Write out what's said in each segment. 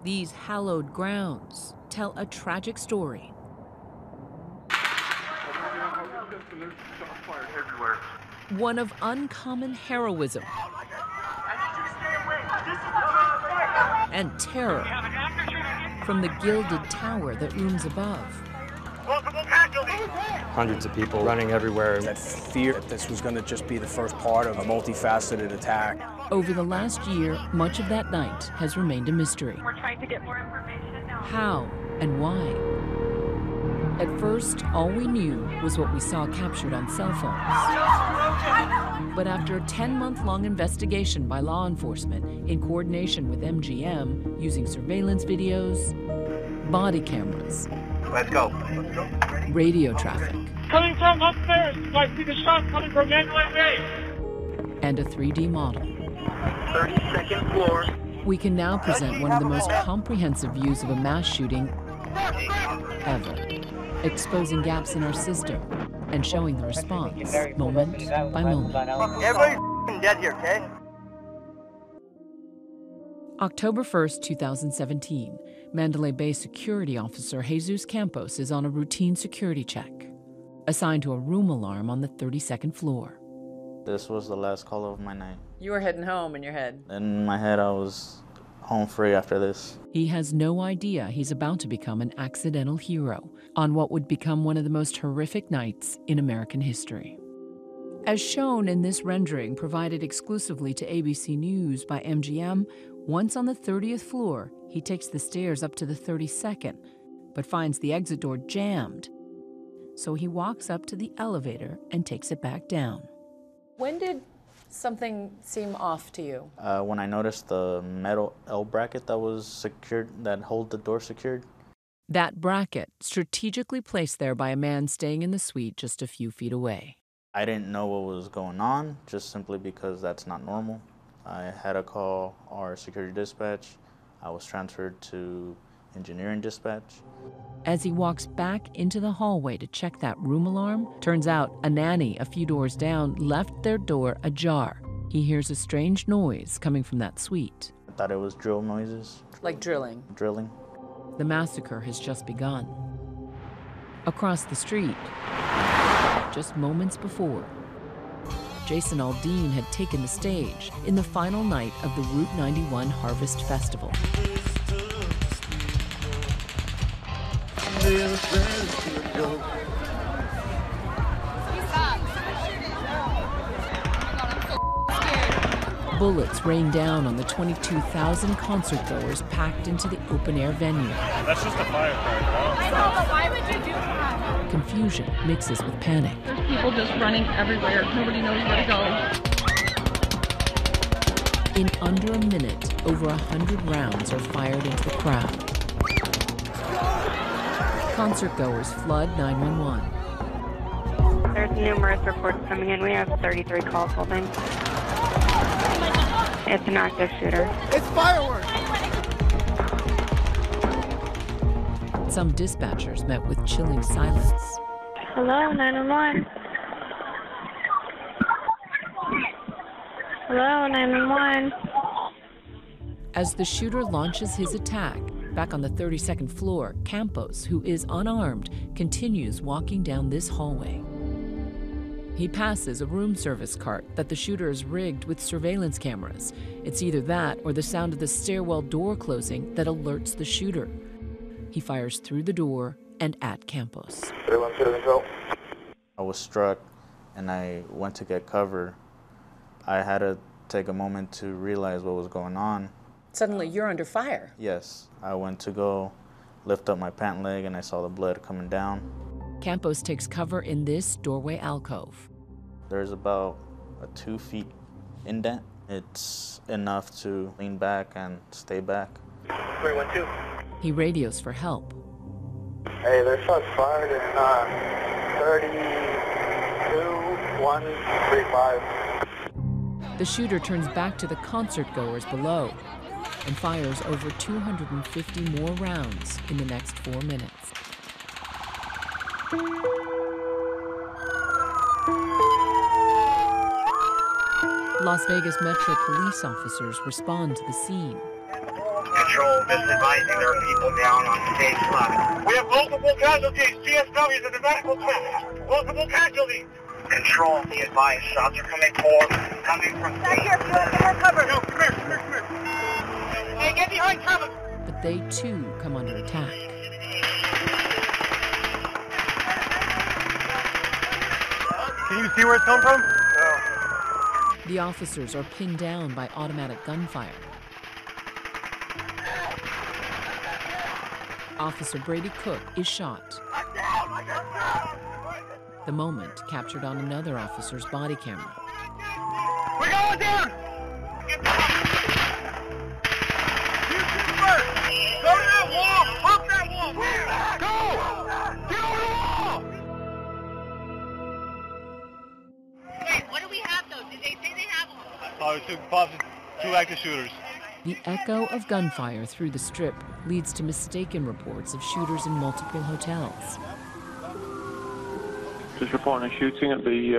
These hallowed grounds tell a tragic story. One of uncommon heroism and terror from the gilded tower that looms above. Hundreds of people running everywhere. That fear that this was going to just be the first part of a multifaceted attack. Over the last year, much of that night has remained a mystery. We're trying to get more information now. How and why? At first, all we knew was what we saw captured on cell phones. But after a 10-month-long investigation by law enforcement in coordination with MGM, using surveillance videos, body cameras, let's go. Radio traffic, coming from upstairs, I see the shot coming from Mandalay Bay. And a 3D model, 32nd floor. we can now present one of the most comprehensive views of a mass shooting ever, exposing gaps in our system and showing the response moment by moment. Everybody's dead here, okay? October 1st, 2017, Mandalay Bay security officer Jesus Campos is on a routine security check, assigned to a room alarm on the 32nd floor. This was the last call of my night. You were heading home in your head. In my head, I was home free after this. He has no idea he's about to become an accidental hero on what would become one of the most horrific nights in American history. As shown in this rendering provided exclusively to ABC News by MGM, once on the 30th floor, he takes the stairs up to the 32nd, but finds the exit door jammed. So he walks up to the elevator and takes it back down. When did something seem off to you? When I noticed the metal L bracket that was secured, that hold the door secured. That bracket, strategically placed there by a man staying in the suite just a few feet away. I didn't know what was going on, just simply because that's not normal. I had to call our security dispatch. I was transferred to engineering dispatch. As he walks back into the hallway to check that room alarm, turns out a nanny a few doors down left their door ajar. He hears a strange noise coming from that suite. I thought it was drill noises. Like drilling. Drilling. The massacre has just begun. Across the street, just moments before, Jason Aldean had taken the stage in the final night of the Route 91 Harvest Festival. Bullets rain down on the 22,000 concertgoers packed into the open-air venue. That's just a firecracker. I know, but why would you do that? Confusion mixes with panic. There's people just running everywhere. Nobody knows where to go. In under a minute, over 100 rounds are fired into the crowd. Concertgoers flood 911. There's numerous reports coming in. We have 33 calls holding. It's an active shooter. It's fireworks! Some dispatchers met with chilling silence. Hello, 911. Hello, 911. As the shooter launches his attack, back on the 32nd floor, Campos, who is unarmed, continues walking down this hallway. He passes a room service cart that the shooter has rigged with surveillance cameras. It's either that or the sound of the stairwell door closing that alerts the shooter. He fires through the door and at Campos. I was struck and I went to get cover. I had to take a moment to realize what was going on. Suddenly you're under fire. Yes, I went to go lift up my pant leg and I saw the blood coming down. Campos takes cover in this doorway alcove. There's about a 2 feet indent. It's enough to lean back and stay back. 312. He radios for help. Hey, there's shots fired in 32135. The shooter turns back to the concertgoers below and fires over 250 more rounds in the next 4 minutes. Las Vegas Metro police officers respond to the scene. Control, misadvising there are people down on stage left. We have multiple casualties. CSWs in the medical tent. Multiple casualties. Control, be advised, shots are coming forward, coming from stage. Here, you have more cover. No, come here. Hey, get behind cover. But they too come under attack. Can you see where it's come from? No. The officers are pinned down by automatic gunfire. Officer Brady Cook is shot. The moment captured on another officer's body camera. We're going down! You shoot first! Go to that wall! Pump that wall! Go! Get over the wall! Wait, what do we have though? Did they say they have them? Two active shooters. The echo of gunfire through the strip leads to mistaken reports of shooters in multiple hotels. Just reporting a shooting at the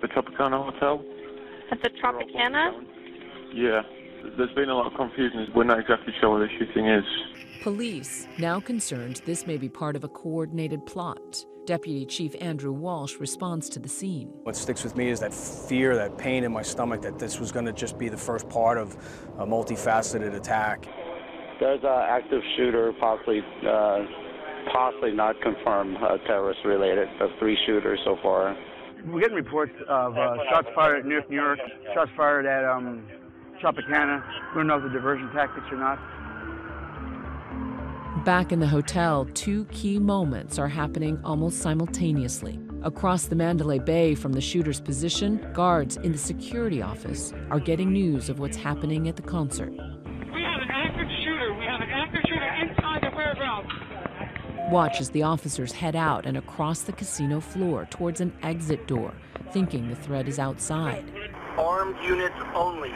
Tropicana Hotel. At the Tropicana? Yeah, there's been a lot of confusion. We're not exactly sure where the shooting is. Police, now concerned this may be part of a coordinated plot. Deputy Chief Andrew Walsh responds to the scene. What sticks with me is that fear, that pain in my stomach, that this was going to just be the first part of a multifaceted attack. There's an active shooter, possibly not confirmed, terrorist related, of 3 shooters so far. We're getting reports of shots fired at New York, shots fired at Tropicana. We don't know if they're diversion tactics or not. Back in the hotel, 2 key moments are happening almost simultaneously. Across the Mandalay Bay from the shooter's position, guards in the security office are getting news of what's happening at the concert. We have an active shooter. We have an active shooter inside the fairgrounds. Watch as the officers head out and across the casino floor towards an exit door, thinking the threat is outside. Armed units only.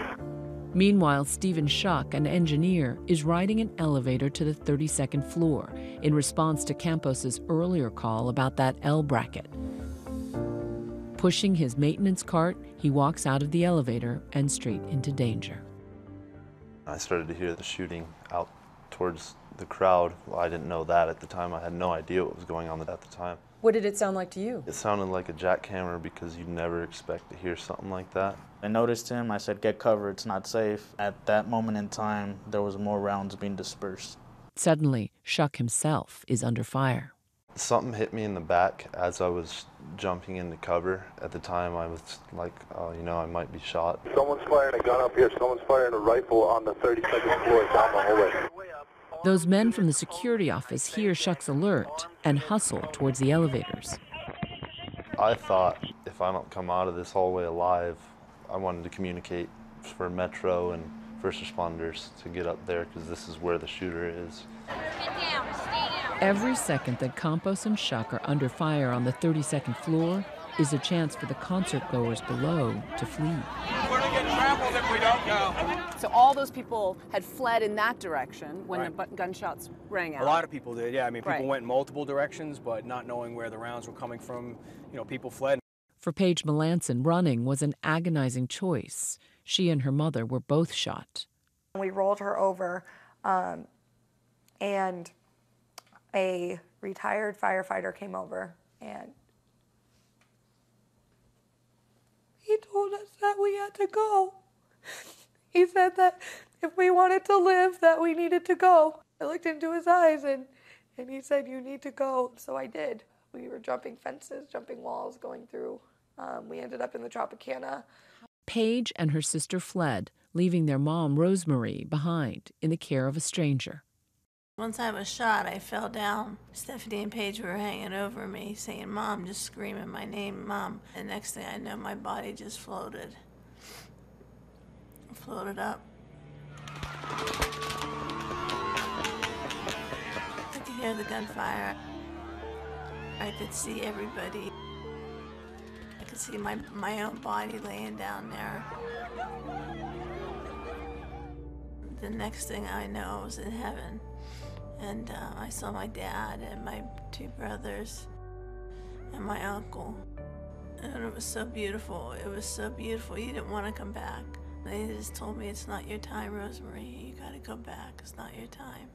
Meanwhile, Stephen Shuck, an engineer, is riding an elevator to the 32nd floor in response to Campos's earlier call about that L bracket. Pushing his maintenance cart, he walks out of the elevator and straight into danger. I started to hear the shooting out towards the crowd. Well, I didn't know that at the time. I had no idea what was going on at the time. What did it sound like to you? It sounded like a jackhammer because you never expect to hear something like that. I noticed him. I said, get cover, it's not safe. At that moment in time, there was more rounds being dispersed. Suddenly, Shuck himself is under fire. Something hit me in the back as I was jumping into cover. At the time, I was like, oh, you know, I might be shot. Someone's firing a gun up here. Someone's firing a rifle on the 32nd floor down the hallway. Those men from the security office hear Shuck's alert and hustle towards the elevators. I thought if I don't come out of this hallway alive, I wanted to communicate for Metro and first responders to get up there because this is where the shooter is. Get down, stay down. Every second that Campos and Shuck are under fire on the 32nd floor is a chance for the concert goers below to flee. We're going to get trampled if we don't go. So all those people had fled in that direction when the gunshots rang out. A lot of people did, yeah. I mean, people Right. went in multiple directions, but not knowing where the rounds were coming from, you know, people fled. For Paige Melanson, running was an agonizing choice. She and her mother were both shot. We rolled her over, and a retired firefighter came over, and he told us that we had to go. He said that if we wanted to live, that we needed to go. I looked into his eyes, and he said, you need to go. So I did. We were jumping fences, jumping walls, going through. We ended up in the Tropicana. Paige and her sister fled, leaving their mom, Rosemary, behind in the care of a stranger. Once I was shot, I fell down. Stephanie and Paige were hanging over me, saying, Mom, just screaming my name, Mom. And next thing I know, my body just floated. Floated up. I could hear the gunfire. I could see everybody. I could see my own body laying down there. The next thing I know, I was in heaven. And I saw my dad and my 2 brothers and my uncle. And it was so beautiful. It was so beautiful. You didn't want to come back. They just told me, it's not your time, Rosemary. You gotta go back. It's not your time.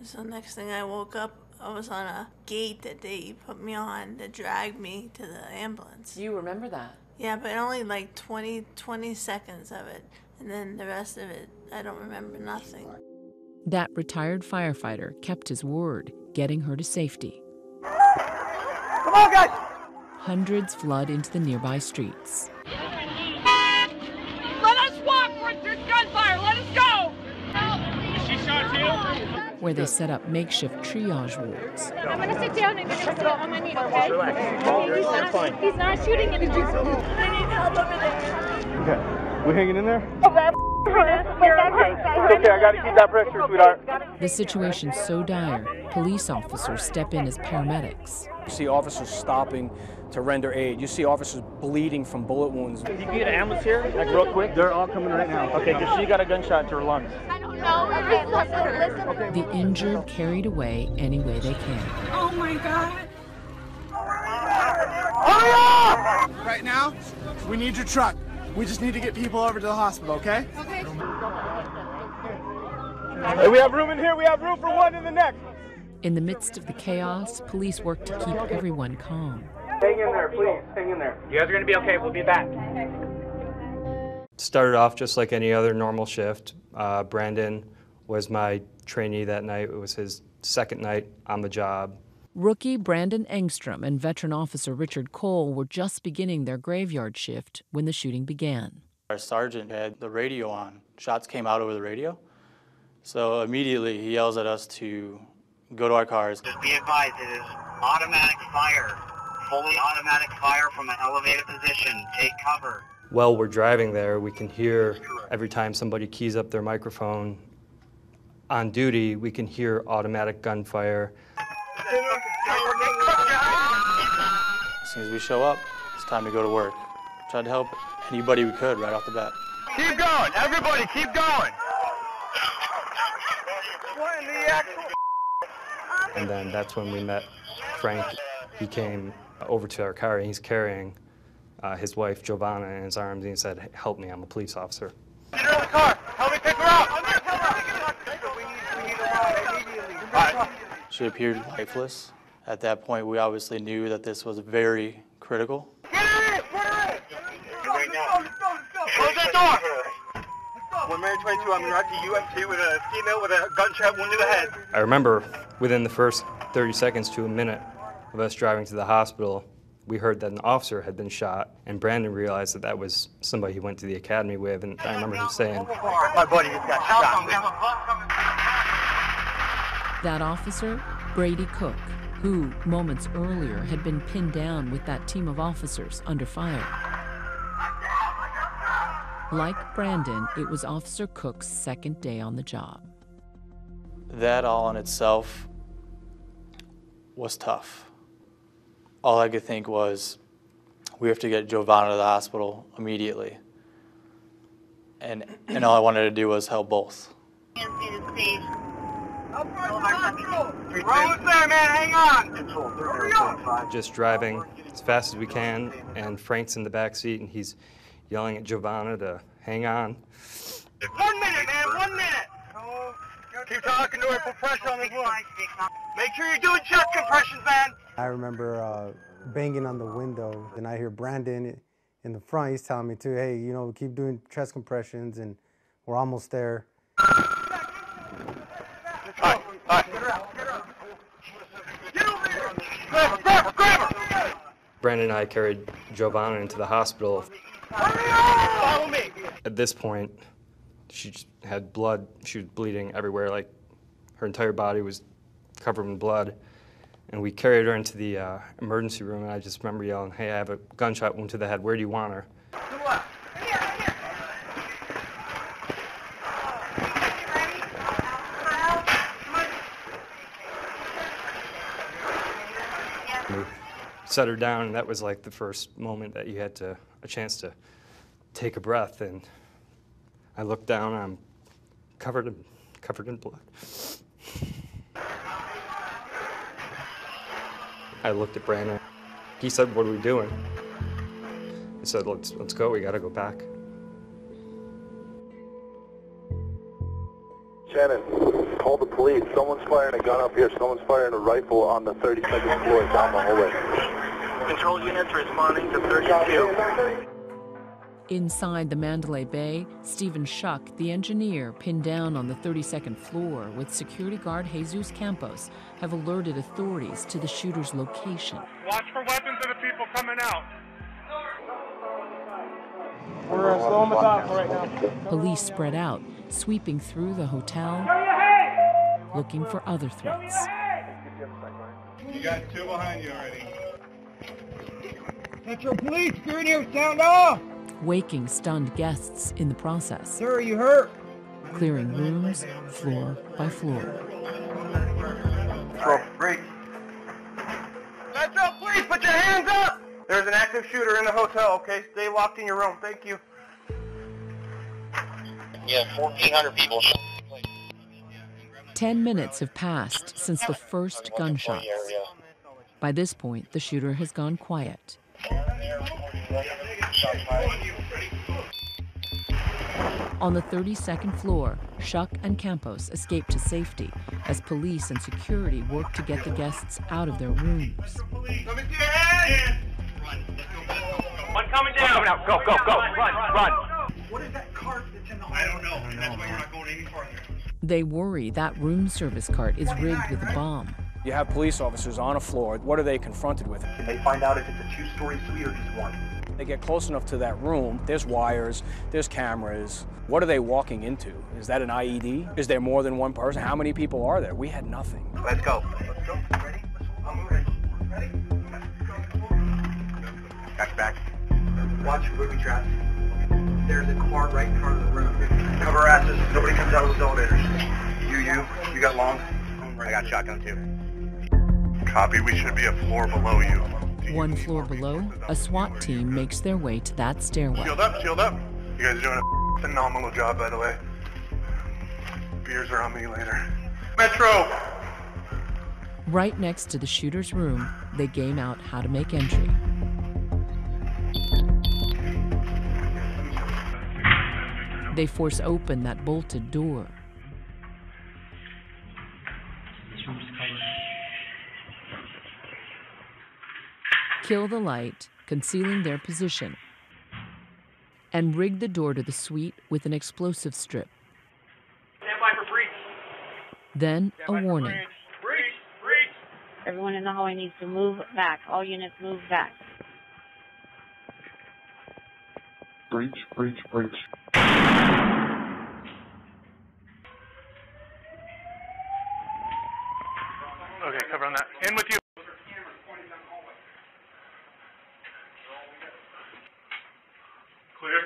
So next thing I woke up, I was on a gate that they put me on to drag me to the ambulance. You remember that? Yeah, but only like 20 seconds of it. And then the rest of it, I don't remember nothing. That retired firefighter kept his word, getting her to safety. Come on, guys! Hundreds flood into the nearby streets. Let us walk! There's gunfire! Let us go! Is she shot too? Where they set up makeshift triage wards. I'm going to sit down and you're going to sit on my knee, okay? Okay, he's not shooting anything. I need help over there. Okay. We hanging in there? Oh, that hurt. Okay, I gotta keep that pressure, sweetheart. The situation's so dire, police officers step in as paramedics. You see officers stopping to render aid. You see officers bleeding from bullet wounds. Can you get an ambulance here, like real quick? They're all coming right now. Okay, because she got a gunshot to her lungs. I don't know. Okay, listen. The injured carried away any way they can. Oh my God. Hurry up! Right now, we need your truck. We just need to get people over to the hospital, okay? Okay. Hey, we have room in here. We have room for one in the neck. In the midst of the chaos, police work to keep everyone calm. Hang in there, please. Hang in there. You guys are going to be okay. We'll be back. Started off just like any other normal shift. Brandon was my trainee that night. It was his second night on the job. Rookie Brandon Engstrom and veteran officer Richard Cole were just beginning their graveyard shift when the shooting began. Our sergeant had the radio on. Shots came out over the radio. So immediately he yells at us to go to our cars. Just be advised, it is automatic fire, fully automatic fire from an elevated position. Take cover. While we're driving there, we can hear every time somebody keys up their microphone on duty, we can hear automatic gunfire. As soon as we show up, it's time to go to work. Tried to help anybody we could right off the bat. Keep going. Everybody, keep going. What in the actual... And then that's when we met Frank. He came over to our car and he's carrying his wife, Giovanna, in his arms, and he said, "Help me, I'm a police officer." Get her in the car. Help me pick her up. We need a ride immediately. Right. She appeared lifeless. At that point, we obviously knew that this was very critical. Get her in. Put her in. Right now. Close that door. 1-22, I'm at the UFC with a female with a gunshot wound to the head. I remember within the first 30 seconds to a minute of us driving to the hospital, we heard that an officer had been shot, and Brandon realized that that was somebody he went to the academy with, and I remember him saying, "My buddy just got shot." That officer, Brady Cook, who moments earlier had been pinned down with that team of officers under fire. Like Brandon, it was Officer Cook's second day on the job. That all in itself was tough. All I could think was, we have to get Giovanna to the hospital immediately. And all I wanted to do was help both. Almost there, man. Hang on. Just driving as fast as we can, and Frank's in the back seat, and he's yelling at Giovanna to hang on. 1 minute, man. 1 minute. Keep talking to her. Put pressure on this one. Make sure you're doing chest compressions, man. I remember banging on the window, and I hear Brandon in the front. He's telling me to, hey, you know, keep doing chest compressions, and we're almost there. Brandon and I carried Giovanna into the hospital. Follow me. At this point, she had blood. She was bleeding everywhere. Like, her entire body was covered in blood. And we carried her into the emergency room, and I just remember yelling, "Hey, I have a gunshot wound to the head. Where do you want her?" We set her down, and that was like the first moment that you had a chance to take a breath. And I looked down, and I'm covered in blood. I looked at Brandon. He said, "What are we doing?" I said, let's go. We got to go back." police. Someone's firing a gun up here. Someone's firing a rifle on the 32nd floor down the hallway. Control units responding to 32. Inside the Mandalay Bay, Stephen Schuck, the engineer pinned down on the 32nd floor with security guard Jesus Campos, have alerted authorities to the shooter's location. Watch for weapons and the people coming out. We're slow on the top right now. Police spread out, sweeping through the hotel, looking for other threats. You got two behind you already. Metro Police, you're in here, sound off! Waking stunned guests in the process. Sir, are you hurt? Clearing rooms, floor by floor. Break. Metro Police, put your hands up! There's an active shooter in the hotel, okay? Stay locked in your room, thank you. Yeah, 1,400 people. 10 minutes have passed since the first gunshots. By this point, the shooter has gone quiet. On the 32nd floor, Schuck and Campos escaped to safety as police and security worked to get the guests out of their rooms. Let me see your hands! One coming down. Coming out. Go, go, go. Run. What is that cart that's in the I don't know. And that's why we're not going any farther. They worry that room service cart is rigged with a bomb. You have police officers on a floor. What are they confronted with? Can they find out if it's a two-story suite or just one? They get close enough to that room. There's wires. There's cameras. What are they walking into? Is that an IED? Is there more than one person? How many people are there? We had nothing. Let's go. Let's go. Ready? I'm moving. Ready? Back. Watch booby traps. There's a car right in front of the room. Cover asses. Nobody comes out of those elevators. You got long? I got shotgun too. Copy. We should be a floor below you. One floor below, a SWAT team makes their way to that stairwell. Shield up. You guys are doing a phenomenal job, by the way. Beers are on me later. Metro! Right next to the shooter's room, they game out how to make entry. They force open that bolted door. Kill the light, concealing their position, and rig the door to the suite with an explosive strip. Stand by for breach. Then a warning. Breach. Everyone in the hallway needs to move back. All units move back. Breach. Okay, cover on that. In with you. Clear.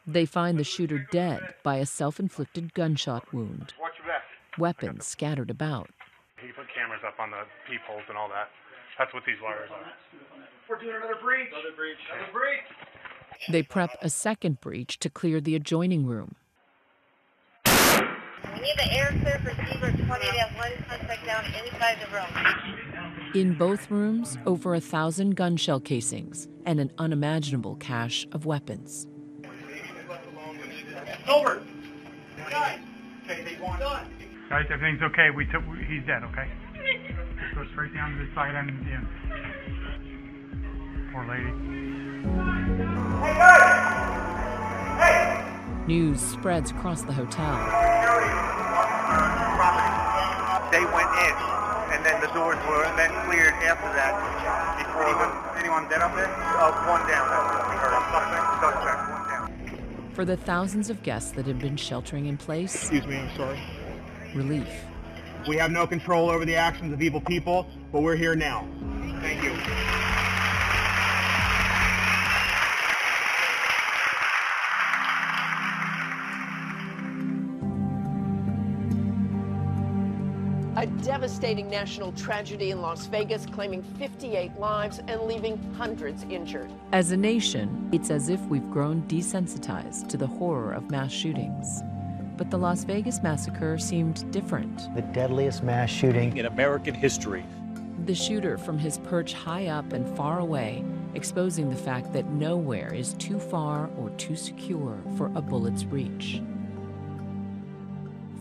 They find the shooter dead by a self-inflicted gunshot wound. Watch your back. Weapons scattered about. He put cameras up on the peepholes and all that. That's what these wires are. We're doing another breach. Another breach. They prep a second breach to clear the adjoining room. We need the air clear for Zebra 20 to have one suspect down inside the room. In both rooms, over 1,000 gun shell casings and an unimaginable cache of weapons. Over. Guys. Okay, take one. Guys, everything's okay. He's dead, okay? Just go straight down to the side end and in. Poor lady. Hey, guys! Hey! News spreads across the hotel. They went in, and then the doors were then cleared after that. Anyone dead up there? One down. That's what we heard. Suspect, one down. For the thousands of guests that had been sheltering in place, Excuse me, I'm sorry. relief. We have no control over the actions of evil people, but we're here now. Thank you. A devastating national tragedy in Las Vegas, claiming 58 lives and leaving hundreds injured. As a nation, it's as if we've grown desensitized to the horror of mass shootings. But the Las Vegas massacre seemed different. The deadliest mass shooting in American history. The shooter from his perch high up and far away, exposing the fact that nowhere is too far or too secure for a bullet's reach.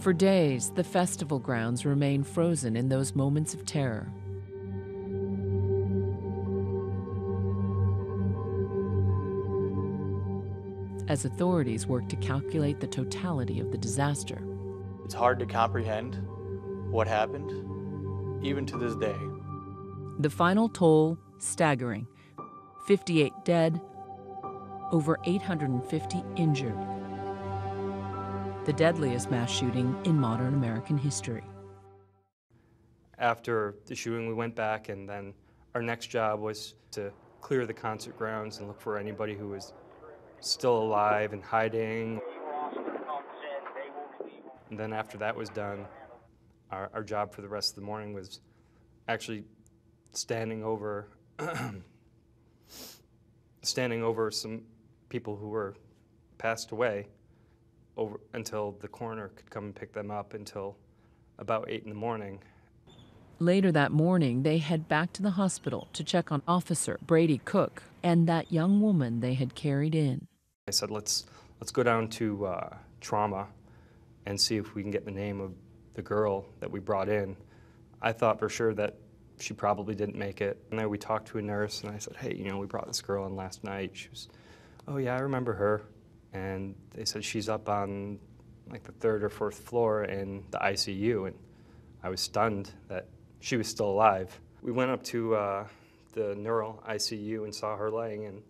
For days, the festival grounds remain frozen in those moments of terror. As authorities work to calculate the totality of the disaster. It's hard to comprehend what happened, even to this day. The final toll, staggering. 58 dead, over 850 injured. The deadliest mass shooting in modern American history. After the shooting, we went back, and then our next job was to clear the concert grounds and look for anybody who was still alive and hiding. And then after that was done, our job for the rest of the morning was actually standing over some people who were passed away until the coroner could come and pick them up until about 8 in the morning. Later that morning, they head back to the hospital to check on Officer Brady Cook and that young woman they had carried in. I said, let's go down to trauma and see if we can get the name of the girl that we brought in. I thought for sure that she probably didn't make it. And then we talked to a nurse, and I said, hey, we brought this girl in last night. She was, oh yeah, I remember her. And they said she's up on like the 3rd or 4th floor in the ICU, and I was stunned that she was still alive. We went up to the neural ICU and saw her laying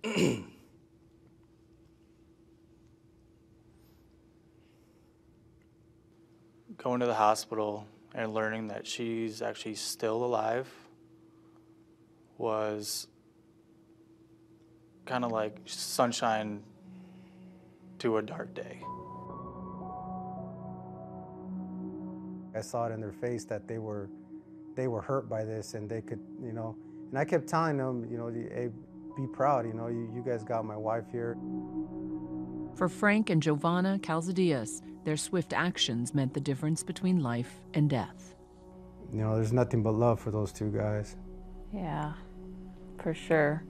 in. Going to the hospital and learning that she's actually still alive was kind of like sunshine to a dark day. I saw it in their face that they were hurt by this, and they could, and I kept telling them, hey, be proud, you guys got my wife here. For Frank and Giovanna Calzadias, their swift actions meant the difference between life and death. There's nothing but love for those two guys. Yeah, for sure.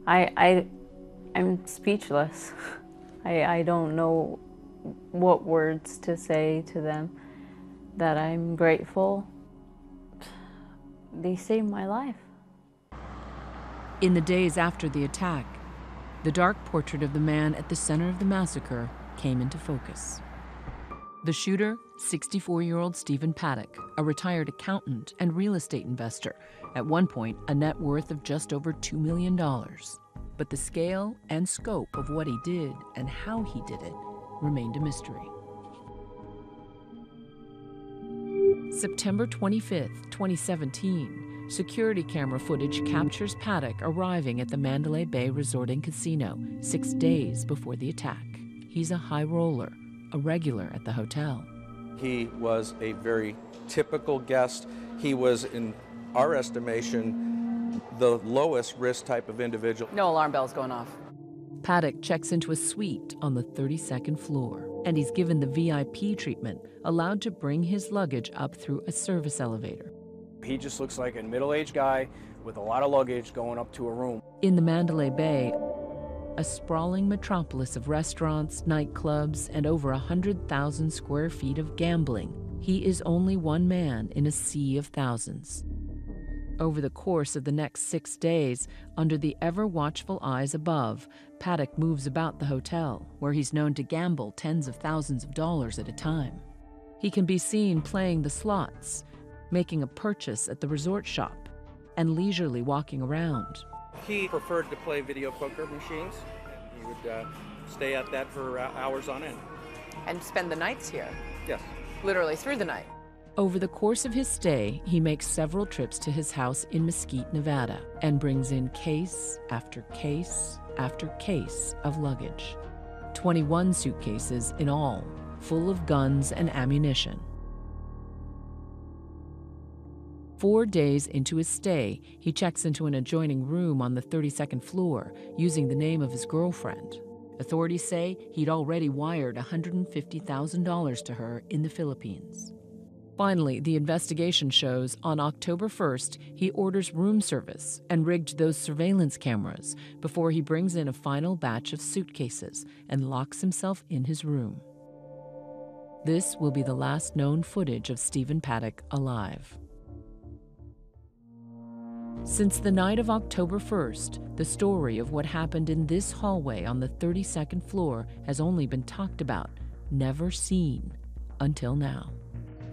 I'm speechless. I don't know what words to say to them, that I'm grateful. They saved my life. In the days after the attack, the dark portrait of the man at the center of the massacre came into focus. The shooter, 64-year-old Stephen Paddock, a retired accountant and real estate investor, at one point a net worth of just over $2 million. But the scale and scope of what he did and how he did it remained a mystery. September 25th, 2017, security camera footage captures Paddock arriving at the Mandalay Bay Resort and Casino 6 days before the attack. He's a high roller, a regular at the hotel. He was a very typical guest. He was, in our estimation, the lowest risk type of individual. No alarm bells going off. Paddock checks into a suite on the 32nd floor, and he's given the VIP treatment, allowed to bring his luggage up through a service elevator. He just looks like a middle-aged guy with a lot of luggage going up to a room. In the Mandalay Bay, a sprawling metropolis of restaurants, nightclubs, and over 100,000 square feet of gambling, he is only one man in a sea of thousands. Over the course of the next 6 days, under the ever-watchful eyes above, Paddock moves about the hotel, where he's known to gamble tens of thousands of dollars at a time. He can be seen playing the slots, making a purchase at the resort shop, and leisurely walking around. He preferred to play video poker machines. He would stay at that for hours on end. And spend the nights here? Yes. Literally through the night? Over the course of his stay, he makes several trips to his house in Mesquite, Nevada, and brings in case after case after case of luggage. 21 suitcases in all, full of guns and ammunition. 4 days into his stay, he checks into an adjoining room on the 32nd floor, using the name of his girlfriend. Authorities say he'd already wired $150,000 to her in the Philippines. Finally, the investigation shows on October 1st, he orders room service and rigged those surveillance cameras before he brings in a final batch of suitcases and locks himself in his room. This will be the last known footage of Stephen Paddock alive. Since the night of October 1st, the story of what happened in this hallway on the 32nd floor has only been talked about, never seen, until now.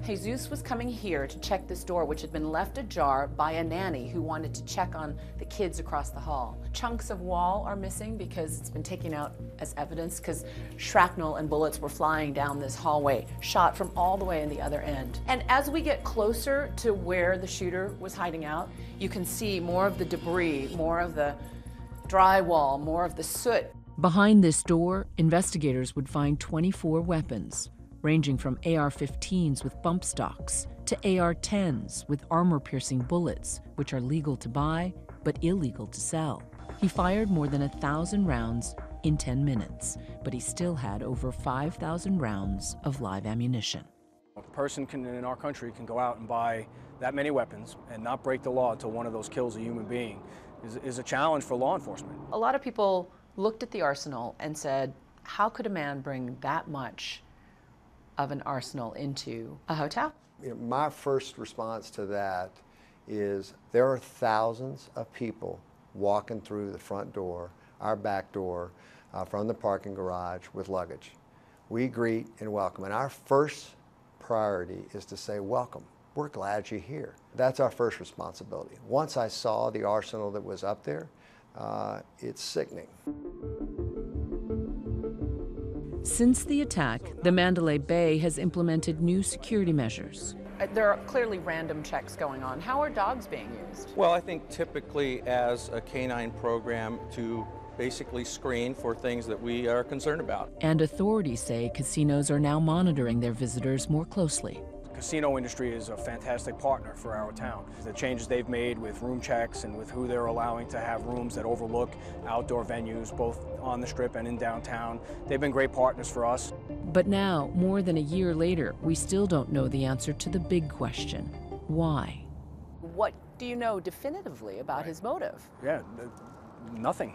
Jesus was coming here to check this door, which had been left ajar by a nanny who wanted to check on the kids across the hall. Chunks of wall are missing because it's been taken out as evidence because shrapnel and bullets were flying down this hallway, shot from all the way in the other end. And as we get closer to where the shooter was hiding out, you can see more of the debris, more of the drywall, more of the soot. Behind this door, investigators would find 24 weapons, ranging from AR-15s with bump stocks to AR-10s with armor-piercing bullets, which are legal to buy but illegal to sell. He fired more than 1,000 rounds in 10 minutes, but he still had over 5,000 rounds of live ammunition. A person in our country can go out and buy that many weapons and not break the law until one of those kills a human being is a challenge for law enforcement. A lot of people looked at the arsenal and said, how could a man bring that much of an arsenal into a hotel? My first response to that is there are thousands of people walking through the front door, our back door, from the parking garage with luggage. We greet and welcome, and our first priority is to say, welcome, we're glad you're here. That's our first responsibility. Once I saw the arsenal that was up there, it's sickening. Since the attack, the Mandalay Bay has implemented new security measures. There are clearly random checks going on. How are dogs being used? Well, I think typically as a canine program to basically screen for things that we are concerned about. And authorities say casinos are now monitoring their visitors more closely. The casino industry is a fantastic partner for our town. The changes they've made with room checks and with who they're allowing to have rooms that overlook outdoor venues, both on the Strip and in downtown, they've been great partners for us. But now, more than a year later, we still don't know the answer to the big question: why? What do you know definitively about his motive? Yeah, nothing.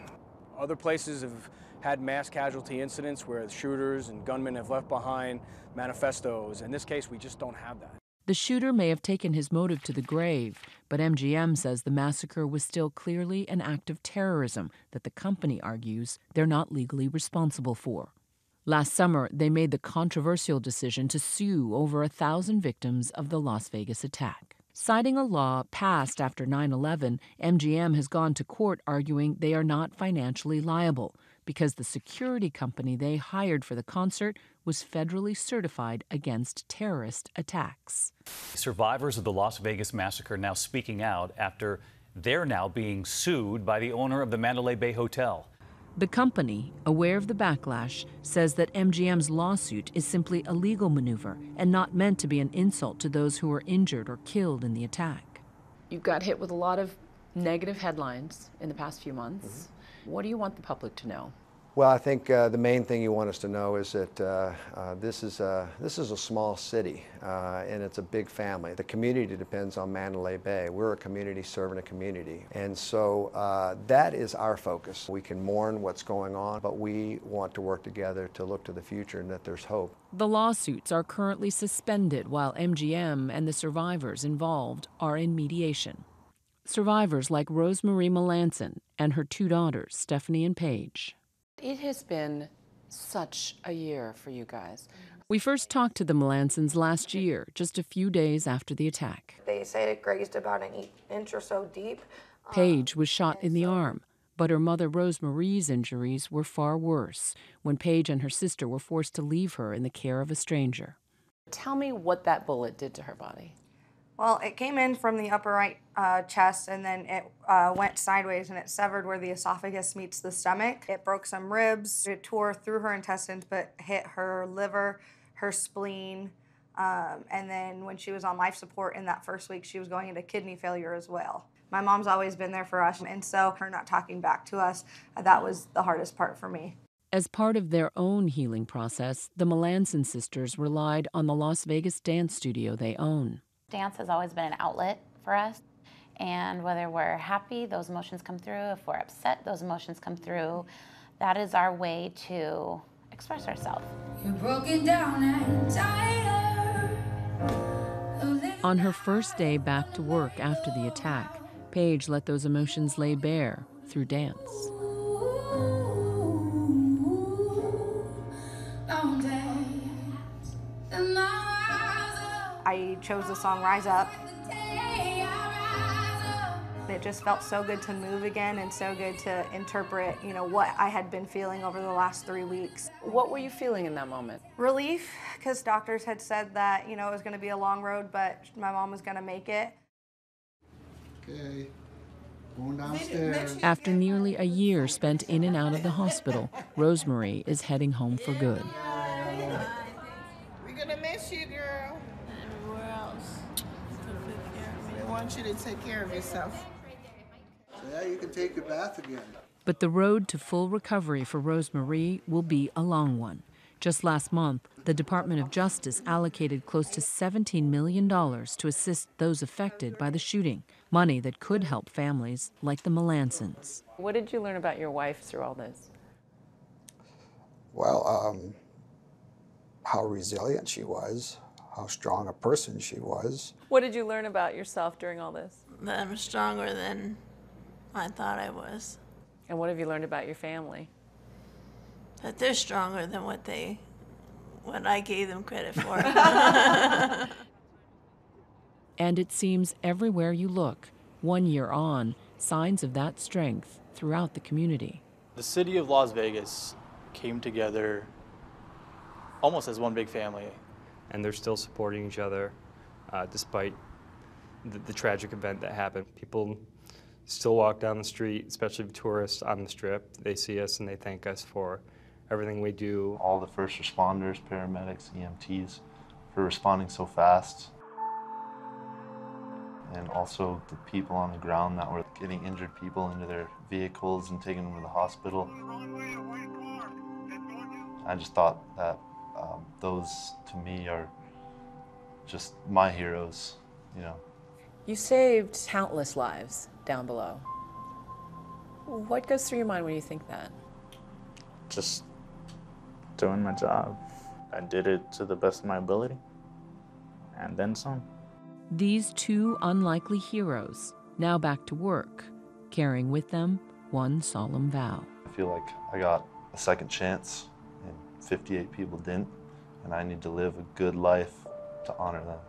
Other places have had mass casualty incidents where the shooters and gunmen have left behind manifestos. In this case, we just don't have that. The shooter may have taken his motive to the grave, but MGM says the massacre was still clearly an act of terrorism that the company argues they're not legally responsible for. Last summer, they made the controversial decision to sue over 1,000 victims of the Las Vegas attack. Citing a law passed after 9/11, MGM has gone to court arguing they are not financially liable because the security company they hired for the concert was federally certified against terrorist attacks. Survivors of the Las Vegas massacre now speaking out after they're now being sued by the owner of the Mandalay Bay Hotel. The company, aware of the backlash, says that MGM's lawsuit is simply a legal maneuver and not meant to be an insult to those who were injured or killed in the attack. You got hit with a lot of negative headlines in the past few months. What do you want the public to know? Well, I think the main thing you want us to know is that this is a small city and it's a big family. The community depends on Mandalay Bay. We're a community serving a community. And so that is our focus. We can mourn what's going on, but we want to work together to look to the future and that there's hope. The lawsuits are currently suspended while MGM and the survivors involved are in mediation. Survivors like Rosemarie Melanson and her two daughters, Stephanie and Paige. It has been such a year for you guys. We first talked to the Melansons last year, just a few days after the attack. They say it grazed about an inch or so deep. Paige was shot in the arm, but her mother Rosemarie's injuries were far worse when Paige and her sister were forced to leave her in the care of a stranger. Tell me what that bullet did to her body. Well, it came in from the upper right chest, and then it went sideways, and it severed where the esophagus meets the stomach. It broke some ribs. It tore through her intestines, but hit her liver, her spleen, and then when she was on life support in that first week, she was going into kidney failure as well. My mom's always been there for us, and so her not talking back to us, that was the hardest part for me. As part of their own healing process, the Melanson sisters relied on the Las Vegas dance studio they own. Dance has always been an outlet for us, and whether we're happy, those emotions come through. If we're upset, those emotions come through. That is our way to express ourselves. You're broken down and tired. On her first day back to work after the attack, Paige let those emotions lay bare through dance. I chose the song Rise Up. It just felt so good to move again and so good to interpret, you know, what I had been feeling over the last 3 weeks. What were you feeling in that moment? Relief, because doctors had said that, you know, it was going to be a long road, but my mom was going to make it. Okay, going downstairs. After nearly a year spent in and out of the hospital, Rosemary is heading home for good. We're gonna miss you, girl. Everywhere else. We want you to take care of yourself. So yeah, you can take your bath again. But the road to full recovery for Rosemary will be a long one. Just last month, the Department of Justice allocated close to $17 million to assist those affected by the shooting, money that could help families like the Melansons. What did you learn about your wife through all this? Well, how resilient she was, how strong a person she was. What did you learn about yourself during all this? That I'm stronger than I thought I was. And what have you learned about your family? That they're stronger than what I gave them credit for. And it seems everywhere you look, 1 year on, signs of that strength throughout the community. The city of Las Vegas came together almost as one big family. And they're still supporting each other despite the tragic event that happened. People still walk down the street, especially tourists on the Strip. They see us and they thank us for everything we do. All the first responders, paramedics, EMTs, for responding so fast. And also the people on the ground that were getting injured people into their vehicles and taking them to the hospital. I just thought that those, to me, are just my heroes, you know. You saved countless lives down below. What goes through your mind when you think that? Just doing my job. I did it to the best of my ability, and then some. These two unlikely heroes, now back to work, carrying with them one solemn vow. I feel like I got a second chance, and 58 people didn't, and I need to live a good life to honor them.